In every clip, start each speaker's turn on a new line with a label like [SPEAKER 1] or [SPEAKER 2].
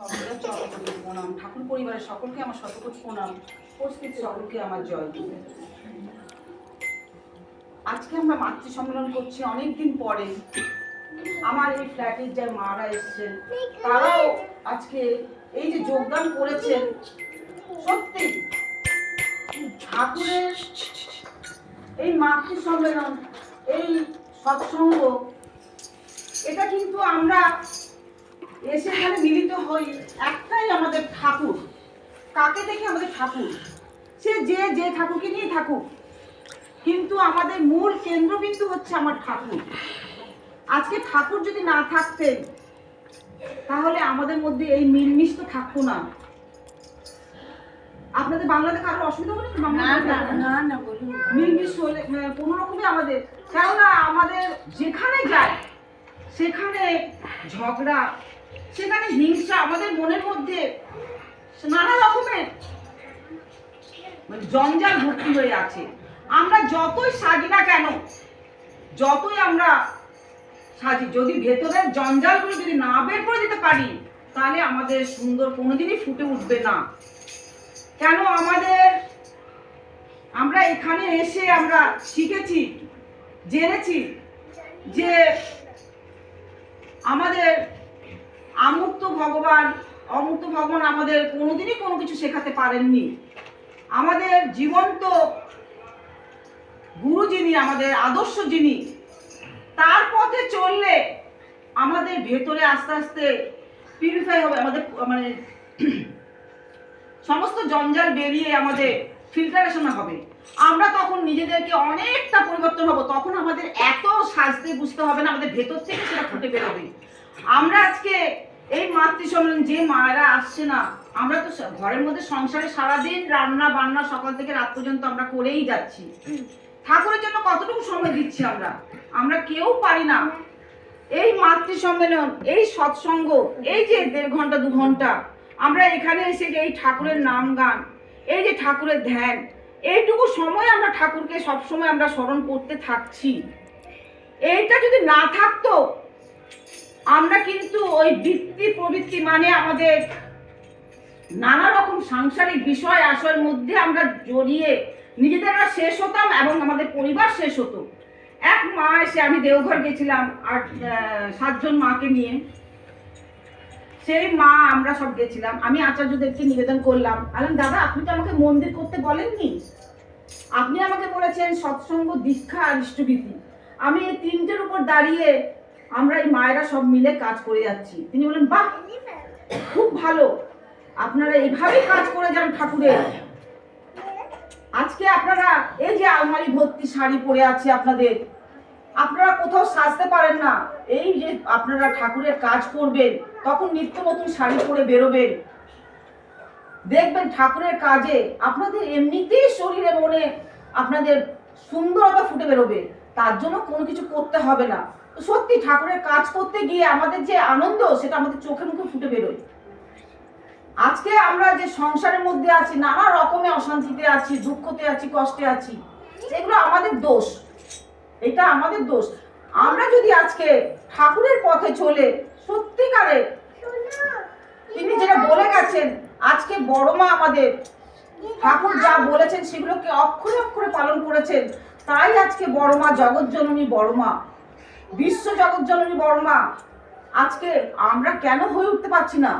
[SPEAKER 1] সকলের চরণে প্রণাম। ঠাকুর পরিবারের সকলকে আমার শতকোটি প্রণাম। উপস্থিত সকলকে আমার জয় গুরু। আজকে আমরা মাতৃ সম্মেলন করছি অনেকদিন পরে। আমার এই ফ্ল্যাটের যে মারা এসছেন তারাও আজকে এই যে যোগদান করেছেন, সত্যি ঠাকুরের এই মাতৃ সম্মেলন, এই সৎসঙ্গ, এটা কিন্তু আমরা এসে এখানে মিলিত হই একটাই আমাদের ঠাকুর। কাকে দেখে? আমাদের ঠাকুর। সে যে ঠাকুরকে নিয়ে থাকুক, কিন্তু আমাদের মূল কেন্দ্রবিন্দু হচ্ছে আমার ঠাকুর। আজকে ঠাকুর যদি না থাকতেন তাহলে আমাদের মধ্যে এই মিলমিশ তো থাকতো না। আপনাদের বাংলাতে কারো অসুবিধা হলো না? বলুন। মিলমিশ হলে কোনো রকমই আমাদের, কেননা আমাদের যেখানে যায় সেখানে ঝগড়া, সেখানে হিংসা, আমাদের মনের মধ্যে নানা রকমের জঞ্জাল ভর্তি হয়ে আছে। আমরা যতই সাজি না কেন, যতই আমরা সাজি, যদি ভেতরের জঞ্জালগুলো যদি না বের করে দিতে পারি তাহলে আমাদের সুন্দর কোনোদিনই ফুটে উঠবে না। কেন আমরা এখানে এসে আমরা শিখেছি, জেনেছি যে আমাদের আমুক্ত ভগবান, অমুক্ত ভগবান আমাদের কোনোদিনই কোনো কিছু শেখাতে পারেননি। আমাদের জীবন্ত গুরু যিনি, আমাদের আদর্শ যিনি, তার পথে চললে আমাদের ভেতরে আস্তে আস্তে পিউরিফাই হবে, আমাদের মানে সমস্ত জঞ্জাল বেরিয়ে আমাদের ফিল্টারেশন হবে। আমরা তখন নিজেদেরকে অনেকটা পরিবর্তন হব। তখন আমাদের এত সাজতে বুঝতে হবে না, আমাদের ভেতর থেকে সেটা ফুটে বেরোবে। আমরা আজকে এই মাতৃ সম্মেলন, যে মায়েরা আসছে না, আমরা তো ঘরের মধ্যে সংসারে সারাদিন রান্না বান্না সকাল থেকে রাত পর্যন্ত আমরা করেই যাচ্ছি। ঠাকুরের জন্য কতটুকু সময় দিচ্ছি আমরা কেউ পারি না। এই মাতৃ সম্মেলন, এই সৎসঙ্গ, এই যে 1.5 ঘন্টা 2 ঘন্টা আমরা এখানে এসে যে এই ঠাকুরের নাম গান, এই যে ঠাকুরের ধ্যান, এইটুকু সময় আমরা ঠাকুরকে সবসময় আমরা স্মরণ করতে থাকছি। এইটা যদি না থাকতো, আমরা কিন্তু ওই বৃত্তি প্রবৃত্তি মানে আমাদের নানা রকম সাংসারিক বিষয় আশয়ের মধ্যে আমরা জড়িয়ে নিজেদের শেষ হতাম এবং আমাদের পরিবার শেষ হতো। এক মা এসে, আমি দেওঘর গেছিলাম আর 7 জন মাকে নিয়ে, সেই মা আমরা সব গেছিলাম। আমি আচার্যদেরকে নিবেদন করলাম, বললাম দাদা আপনি তো আমাকে মন্দির করতে বলেননি, আপনি আমাকে বলেছেন সৎসঙ্গ, দীক্ষা আর ইষ্টভীতি। আমি এই 3টের উপর দাঁড়িয়ে আমরা এই মায়েরা সব মিলে কাজ করে যাচ্ছি। তিনি বলেন বাহ, খুব ভালো, আপনারা এইভাবেই কাজ করে যান ঠাকুরের। আজকে আপনারা এই যে আলমারি ভর্তি শাড়ি পরে আছে আপনারা কোথাও সাজতে পারেন না, এই যে আপনারা ঠাকুরের কাজ করবেন তখন নিত্য নতুন শাড়ি পরে বেরোবেন, দেখবেন ঠাকুরের কাজে আপনাদের এমনিতেই শরীরে মনে আপনাদের সুন্দরতা ফুটে বেরোবে। তার জন্য কোনো কিছু করতে হবে না। তো সত্যি ঠাকুরের কাজ করতে গিয়ে আমাদের যে আনন্দ, সেটা আমাদের চোখে মুখে ফুটে বেরোয়। আজকে আমরা যে সংসারের মধ্যে আছি, নানা রকমের অশান্তিতে আছি, দুঃখতে আছি, কষ্টে আছি, এগুলো আমাদের দোষ, এটা আমাদের দোষ। আমরা যদি আজকে ঠাকুরের পথে চলে সত্যিকারে, তিনি যেটা বলে গেছেন, আজকে বড় মা আমাদের ঠাকুর যা বলেছেন সেগুলোকে অক্ষরে অক্ষরে পালন করেছেন। তাই আজকে বড় মা, জগৎ জননী বড় মা, বিশ্ব জগৎ জননী বড় মা, আজকে আমরা কেন হয়ে উঠতে পারছি না?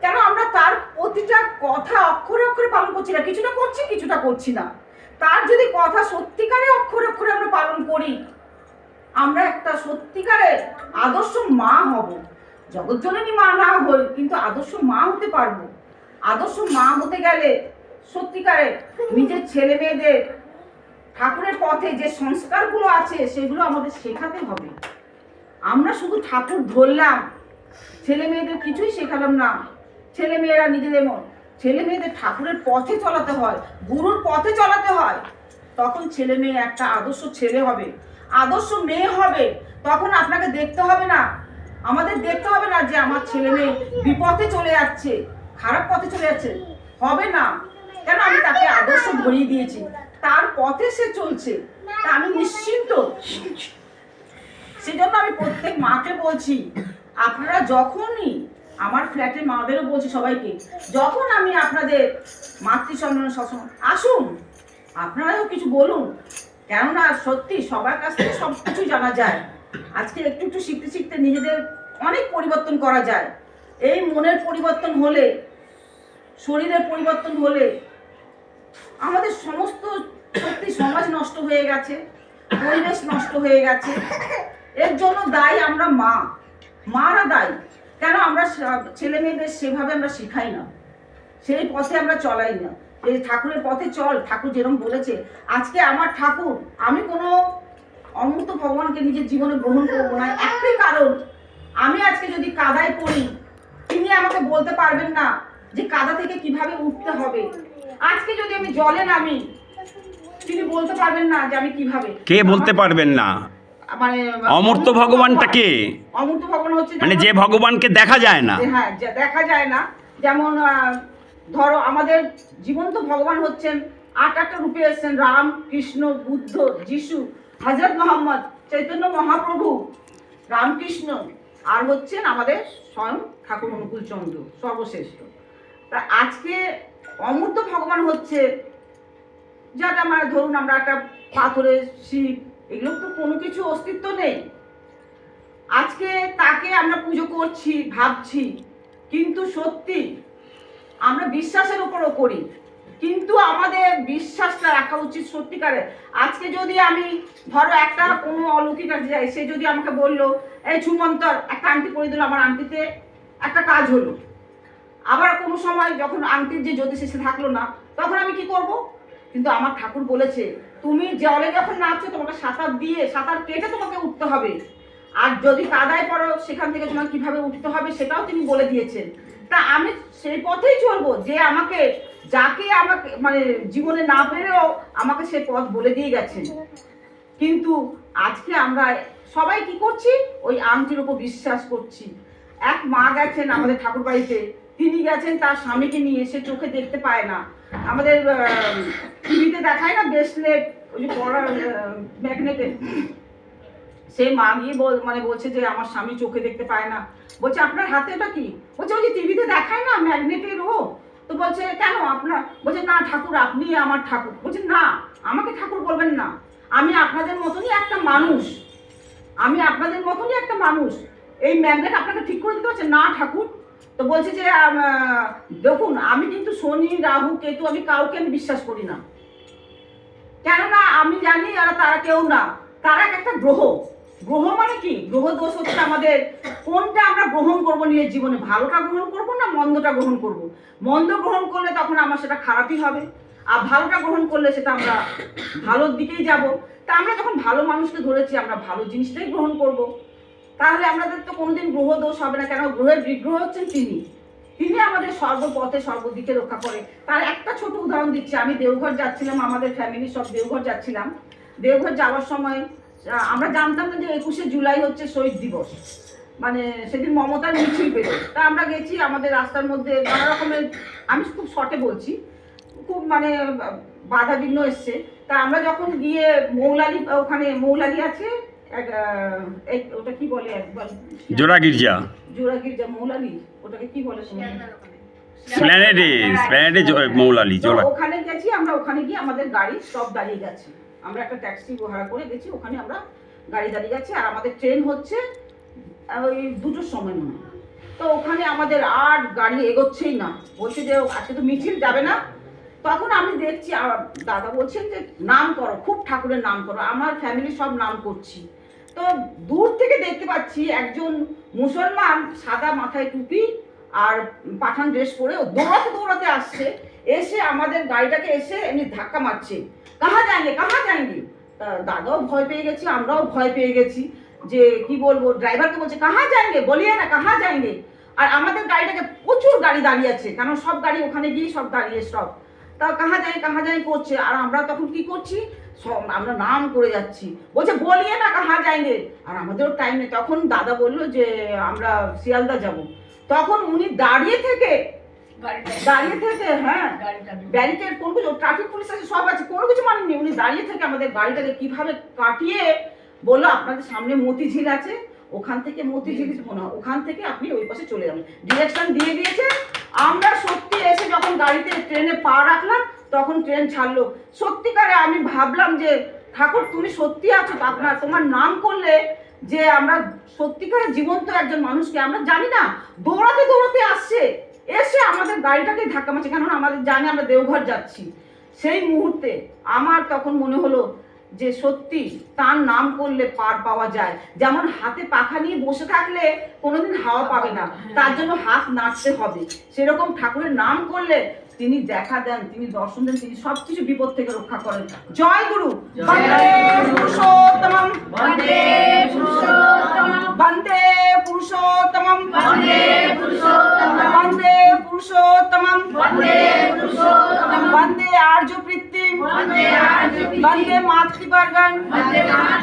[SPEAKER 1] কেন আমরা তার প্রতিটা কথা অক্ষরে অক্ষরে পালন করছি না? কিছুটা করছি, কিছুটা করছি না। তার যদি কথা সত্যিকারে অক্ষরে অক্ষরে আমরা পালন করি, আমরা একটা সত্যিকারে আদর্শ মা হব। জগৎজননী মা না হই, কিন্তু আদর্শ মা হতে পারবো। আদর্শ মা হতে গেলে সত্যিকারে নিজের ছেলে মেয়েদের ঠাকুরের পথে যে সংস্কারগুলো আছে সেগুলো আমাদের শেখাতে হবে। আমরা শুধু ঠাকুর ধরলাম, ছেলে মেয়েদের কিছুই শেখালাম না। ছেলে মেয়েরা ছেলে মেয়েদের ঠাকুরের পথে চলাতে হয়, গুরুর পথে চলাতে হয়। তখন ছেলে মেয়ে একটা আদর্শ ছেলে হবে, আদর্শ মেয়ে হবে। তখন আপনাকে দেখতে হবে না, আমাদের দেখতে হবে না যে আমার ছেলে মেয়ে বিপথে চলে যাচ্ছে, খারাপ পথে চলে যাচ্ছে, হবে না। কেন? আমি তাকে আদর্শ ধরিয়ে দিয়েছি, তার পথে সে চলছে, তা আমি নিশ্চিন্ত। সেজন্য আমি প্রত্যেক মাকে বলছি, আপনারা যখনই আমার ফ্ল্যাটের মাদেরও বলছি সবাইকে, যখন আমি আপনাদের মাতৃ সম্মেলন সবসময় আসুন, আপনারাও কিছু বলুন, কেননা সত্যি সবার কাছ থেকে সব কিছু জানা যায়। আজকে একটু একটু শিখতে শিখতে নিজেদের অনেক পরিবর্তন করা যায়। এই মনের পরিবর্তন হলে, শরীরের পরিবর্তন হলে আমাদের সমস্ত সত্যি সমাজ নষ্ট হয়ে গেছে, পরিবেশ নষ্ট হয়ে গেছে। এর জন্য দায়ী আমরা মারা দায়ী। কেন আমরা ছেলে মেয়েদের সেভাবে আমরা শেখাই না, সেই পথে আমরা চলাই না। এই ঠাকুরের পথে চল, ঠাকুর যেরকম বলেছে। আজকে আমার ঠাকুর, আমি কোনো অমূর্ত ভগবানকে নিজের জীবনে গ্রহণ করবো না, একটাই কারণ, আমি আজকে যদি কাদায় পড়ি, তিনি আমাকে বলতে পারবেন না যে কাদা থেকে কিভাবে উঠতে হবে। আজকে যদি আমি জলে নামি, তিনি বলতে পারবেন না যে আমি কিভাবে।
[SPEAKER 2] কে বলতে পারবেন না?
[SPEAKER 1] মানে
[SPEAKER 2] অমূর্ত ভগবানটা কে?
[SPEAKER 1] অমূর্ত ভগবান হচ্ছে
[SPEAKER 2] মানে যে ভগবানকে দেখা যায় না।
[SPEAKER 1] হ্যাঁ, দেখা যায় না। যেমন ধরো আমাদের জীবন্ত ভগবান হচ্ছেন ৮ রূপে এসেছেন, রাম, কৃষ্ণ, বুদ্ধ, যিশু, হযরত মোহাম্মদ, চৈতন্য মহাপ্রভু, রামকৃষ্ণ, আর হচ্ছেন আমাদের স্বয়ং ঠাকুর অনুকূল চন্দ্র সর্বশ্রেষ্ঠ। তা আজকে অমূর্ত ভগবান হচ্ছে যেটা আমরা ধরুন আমরা একটা পাথরের শিব, এগুলো তো কোনো কিছু অস্তিত্ব নেই। আজকে তাকে আমরা পুজো করছি, ভাবছি, কিন্তু সত্যি আমরা বিশ্বাসের উপরও করি, কিন্তু আমাদের বিশ্বাসটা রাখা উচিত সত্যিকারে। আজকে যদি আমি ধরো একটা কোনো অলৌকিক কাজে যাই, সে যদি আমাকে বললো এই ছুমন্তর একটা আংটি পরিয়ে দিল, আমার আংটিতে একটা কাজ হলো। আবার কোনো সময় যখন আংটির যে জ্যোতিষ এসে থাকলো না, তখন আমি কি করব? কিন্তু আমার ঠাকুর বলেছে তুমি জলে যখন নামছো তোমাকে সাঁতার কেটে তোমাকে উঠতে হবে, আর যদি কাদায় পড়ো সেখান থেকে তোমার কিভাবে উঠতে হবে সেটাও তিনি বলে দিয়েছেন। তা আমি সেই পথেই চলবো, যে যাকে আমাকে মানে জীবনে না পেরেও আমাকে সে পথ বলে দিয়ে গেছেন। কিন্তু আজকে আমরা সবাই কি করছি? ওই আংটির উপর বিশ্বাস করছি। এক মা গেছেন আমাদের ঠাকুর বাড়িতে, তিনি গেছেন তার স্বামীকে নিয়ে, সে চোখে দেখতে পায় না। আমাদের টিভিতে দেখায় না ব্রেসলেট, ওই যে পড়ার ম্যাগনেটে, সে মা গিয়ে বলছে যে আমার স্বামী চোখে দেখতে পায় না। বলছে আপনার হাতে ওটা কি? বলছে ওই যে টিভিতে দেখায় না ম্যাগনেটের ও। তো বলছে কেন আপনার? বলছে না ঠাকুর আপনি আমার ঠাকুর। বলছে না, আমাকে ঠাকুর বলবেন না, আমি আপনাদের মতনই একটা মানুষ, এই ম্যাগনেট আপনাকে ঠিক করে দিতে পারছে না ঠাকুর। তো বলছে যে দেখুন আমি কিন্তু শনি, রাহু, কেতু, আমি কাউকে আমি বিশ্বাস করি না, কেননা আমি জানি তারা কেউ না, তারা একটা গ্রহ। মানে কি? গ্রহ দোষ হচ্ছে আমাদের, কোনটা আমরা গ্রহণ করবো নিজের জীবনে, ভালোটা গ্রহণ করবো না মন্দটা গ্রহণ করবো। মন্দ গ্রহণ করলে তখন আমার সেটা খারাপই হবে, আর ভালোটা গ্রহণ করলে সেটা আমরা ভালোর দিকেই যাব। তা আমরা যখন ভালো মানুষকে ধরেছি, আমরা ভালো জিনিসটাই গ্রহণ করব, তাহলে আমাদের তো কোনোদিন গ্রহ দোষ হবে না। কেন? গ্রহের বিগ্রহ হচ্ছেন তিনি আমাদের সর্বপথে সর্বদিকে রক্ষা করে। তার একটা ছোট উদাহরণ দিচ্ছি। আমি দেওঘর যাচ্ছিলাম, আমাদের ফ্যামিলি সব দেওঘর যাচ্ছিলাম। দেওঘর যাওয়ার সময় আমরা জানতাম না যে 21শে জুলাই হচ্ছে শহীদ দিবস, মানে সেদিন মমতার মিছিল বেরোয়। তা আমরা গেছি, আমাদের রাস্তার মধ্যে নানা রকমের, আমি খুব শর্টে বলছি, খুব মানে বাধা বিঘ্ন এসছে। তা আমরা যখন গিয়ে ওখানে মৌলালি আছে, ওটা কি বলে একবার,
[SPEAKER 2] জোড়া গির্জা
[SPEAKER 1] মৌলালি, ওটাকে কি বলে?
[SPEAKER 2] মৌলালি জোড়া।
[SPEAKER 1] ওখানে গেছি আমরা, ওখানে গিয়ে আমাদের গাড়ি সব দাঁড়িয়ে গেছে। আমরা একটা ট্যাক্সি ভাড়া করে গেছি, ওখানে আমরা গাড়ি দাঁড়িয়ে গেছে, আর আমাদের ট্রেন হচ্ছে ওই 2টোর সময় মনে হয়। তো ওখানে আমাদের আর গাড়ি এগোচ্ছেই না, বলছে যে আজকে তো মিছিল যাবে না। তখন আমি দেখছি দাদা বলছেন যে নাম করো, খুব ঠাকুরের নাম করো। আমার ফ্যামিলি সব নাম করছি। তো দূর থেকে দেখতে পাচ্ছি একজন মুসলমান সাদা মাথায় টুপি আর পাঠান ড্রেস পরে দৌড়াতে আসছে, এসে আমাদের গাড়িটাকে এসে এমনি ধাক্কা মারছে, কাহা যায়নি। দাদাও ভয় পেয়ে গেছি, আমরাও ভয় পেয়ে গেছি, যে কি বলবো। ড্রাইভারকে বলছে কাহা যায়নি, বলিয়ে না কাহা যায়নি। আর আমাদের গাড়িটাকে প্রচুর গাড়ি দাঁড়িয়ে আছে, কারণ সব গাড়ি ওখানে গিয়ে সব দাঁড়িয়ে সব। তা কাহা যাই করছে, আর আমরা তখন কি করছি, সব আমরা নাম করে যাচ্ছি। বলছে বলিয়ে না কাহা যায়নি, আর আমাদেরও টাইম নেই। তখন দাদা বললো যে আমরা শিয়ালদা যাব। তখন উনি দাঁড়িয়ে থেকে হ্যাঁ ব্যারিকেড, কোন কিছু ট্রাফিক পুলিশ আছে, সব আছে, কোনো কিছু মানেননি। উনি দাঁড়িয়ে থেকে আমাদের গাড়িটাকে কিভাবে কাটিয়ে বললো আপনাদের সামনে মতিঝিল আছে, ওখান থেকে মতিঝিল মনে হয়, ওখান থেকে আপনি ওই পাশে চলে যাবেন। ডিরেকশন দিয়ে দিয়েছে। আমরা সত্যি এসে যখন গাড়িতে ট্রেনে পা রাখলাম তখন ট্রেন ছাড়লো। সত্যিকারে আমি ভাবলাম যে ঠাকুর তুমি সত্যি আছো, আপনার তোমার নাম করলে যে আমরা সত্যিকারে জীবন্ত একজন মানুষকে আমরা জানি না দৌড়াতে দৌড়াতে আসছে, এসে আমাদের গাড়িটাকে ধাক্কা মারছে, কেননা আমাদের জানি আমরা দেওঘর যাচ্ছি। সেই মুহূর্তে আমার তখন মনে হলো যে সত্যি তার নাম করলে পার পাওয়া যায়। যেমন হাতে পাখা নিয়ে বসে থাকলে কোনোদিন হাওয়া পাবে না, তার জন্য হাত নাড়তে হবে, সেরকম ঠাকুরের নাম করলে তিনি দেখা দেন, তিনি দর্শন দেন, তিনি সবকিছু বিপদ থেকে রক্ষা করেন। জয় গুরু। বন্দে পুরুষোত্তমম,
[SPEAKER 3] বন্দে পুরুষোত্তমম,
[SPEAKER 1] বন্দে পুরুষোত্তমম,
[SPEAKER 3] বন্দে পুরুষোত্তমম,
[SPEAKER 1] বন্দে পুরুষোত্তমম,
[SPEAKER 3] বন্দে পুরুষোত্তমম,
[SPEAKER 1] বন্দে আর্য প্রীতিম,
[SPEAKER 3] বন্দে আর্যপ্রীতিম,
[SPEAKER 1] বন্দে মাতৃবর্গণ,
[SPEAKER 3] বন্দে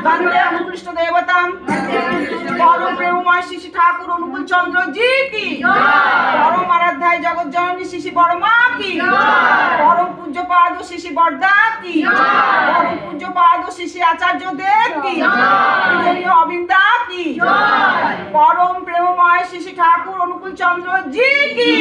[SPEAKER 1] বন্দে অনুকৃষ্ট দেবতাম, পরম প্রেমময় শ্রী ঠাকুর অনুকূল চন্দ্র জি কি, পরম আরাধ্যায় জগৎ জননী শ্রী বড়মা কি, পরম পূজ্য পাদ শ্রী বরদা কি, পরম পূজ্য পাদ শ্রী আচার্য দেব কি, পূজনীয় অবিন্দা কি, পরম প্রেমময় শ্রী ঠাকুর অনুকূল চন্দ্র জি কি।